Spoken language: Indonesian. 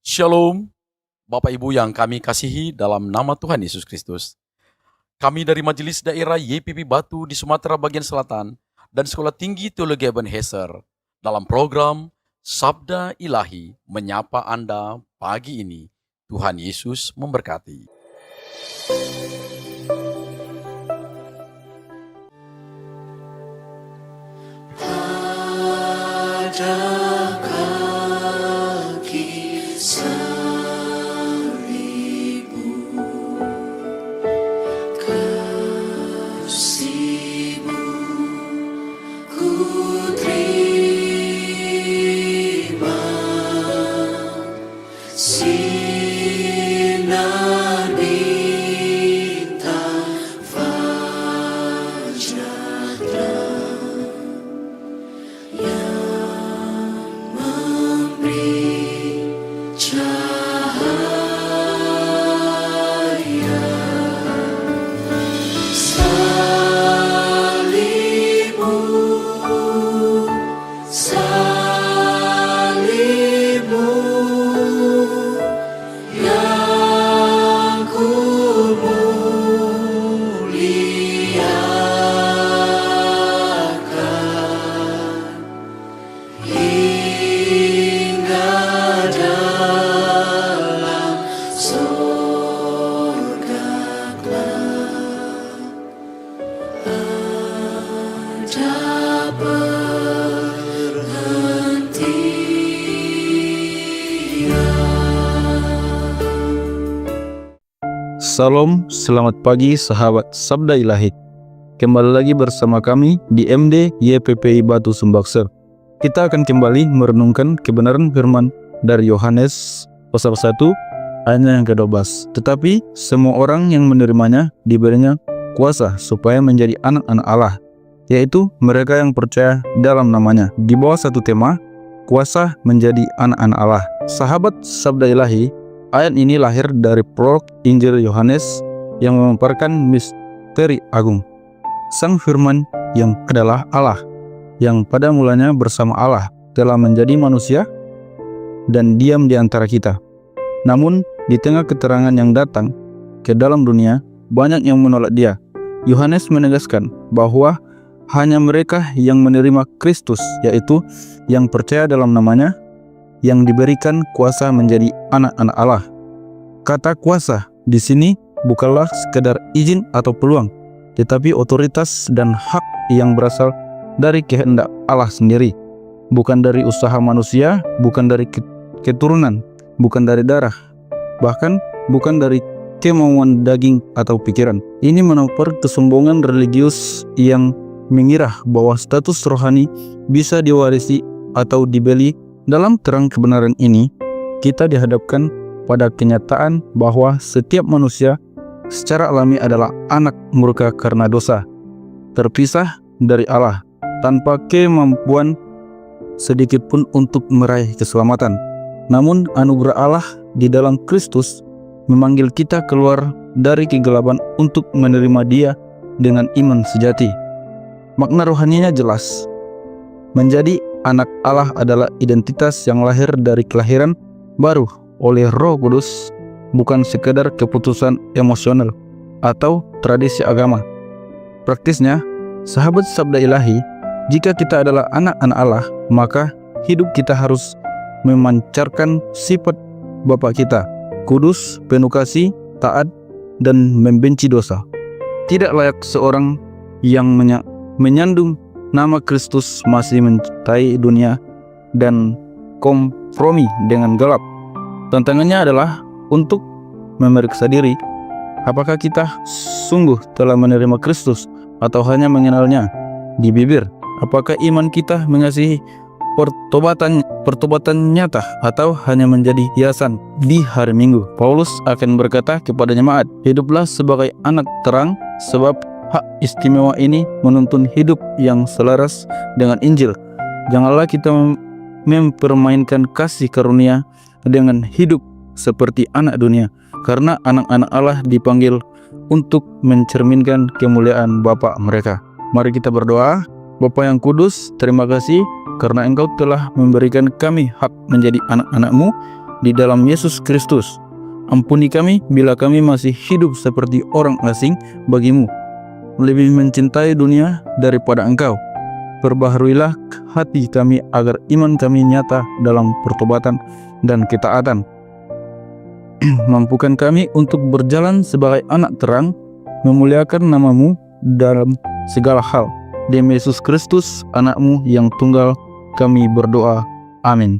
Shalom, Bapak Ibu yang kami kasihi dalam nama Tuhan Yesus Kristus. Kami dari Majelis Daerah YPP Batu di Sumatera bagian Selatan dan Sekolah Tinggi Teologi Ebenezer dalam program Sabda Ilahi menyapa Anda pagi ini. Tuhan Yesus memberkati. Salam, selamat pagi sahabat Sabda Ilahi. Kembali lagi bersama kami di MD YPPI Batu Sumbaksel. Kita akan kembali merenungkan kebenaran firman dari Yohanes pasal 1 ayat yang ke-12. Tetapi semua orang yang menerimanya diberinya kuasa supaya menjadi anak-anak Allah, yaitu mereka yang percaya dalam namanya. Di bawah satu tema, kuasa menjadi anak-anak Allah. Sahabat Sabda Ilahi, ayat ini lahir dari prolog Injil Yohanes yang memaparkan misteri agung. Sang Firman yang adalah Allah, yang pada mulanya bersama Allah telah menjadi manusia dan diam di antara kita. Namun di tengah keterangan yang datang ke dalam dunia, banyak yang menolak Dia. Yohanes menegaskan bahwa hanya mereka yang menerima Kristus, yaitu yang percaya dalam namanya, yang diberikan kuasa menjadi anak-anak Allah. Kata kuasa di sini bukanlah sekedar izin atau peluang, tetapi otoritas dan hak yang berasal dari kehendak Allah sendiri, bukan dari usaha manusia, bukan dari keturunan, bukan dari darah, bahkan bukan dari kemauan daging atau pikiran. Ini menopang kesombongan religius yang mengira bahwa status rohani bisa diwarisi atau dibeli. Dalam terang kebenaran ini, kita dihadapkan pada kenyataan bahwa setiap manusia secara alami adalah anak murka karena dosa, terpisah dari Allah, tanpa kemampuan sedikit pun untuk meraih keselamatan. Namun anugerah Allah di dalam Kristus memanggil kita keluar dari kegelapan untuk menerima Dia dengan iman sejati. Makna rohaninya jelas. Menjadi anak Allah adalah identitas yang lahir dari kelahiran baru oleh Roh Kudus, bukan sekedar keputusan emosional atau tradisi agama. Praktisnya, sahabat Sabda Ilahi, jika kita adalah anak-anak Allah, maka hidup kita harus memancarkan sifat Bapa kita, kudus, penuh kasih, taat, dan membenci dosa. Tidak layak seorang yang menyandung nama Kristus masih mencintai dunia dan kompromi dengan gelap. Tantangannya adalah untuk memeriksa diri, apakah kita sungguh telah menerima Kristus atau hanya mengenalnya di bibir. Apakah iman kita mengasihi pertobatan nyata atau hanya menjadi hiasan di hari Minggu. Paulus akan berkata kepada jemaat, hiduplah sebagai anak terang, sebab hak istimewa ini menuntun hidup yang selaras dengan Injil. Janganlah kita mempermainkan kasih karunia dengan hidup seperti anak dunia, karena anak-anak Allah dipanggil untuk mencerminkan kemuliaan Bapa mereka. Mari kita berdoa. Bapa yang kudus, terima kasih karena Engkau telah memberikan kami hak menjadi anak-anak-Mu di dalam Yesus Kristus. Ampuni kami bila kami masih hidup seperti orang asing bagimu, lebih mencintai dunia daripada Engkau. Perbaharuilah hati kami agar iman kami nyata dalam pertobatan dan ketaatan. Mampukan kami untuk berjalan sebagai anak terang, memuliakan nama-Mu dalam segala hal. Demi Yesus Kristus, anak-Mu yang tunggal, kami berdoa. Amin.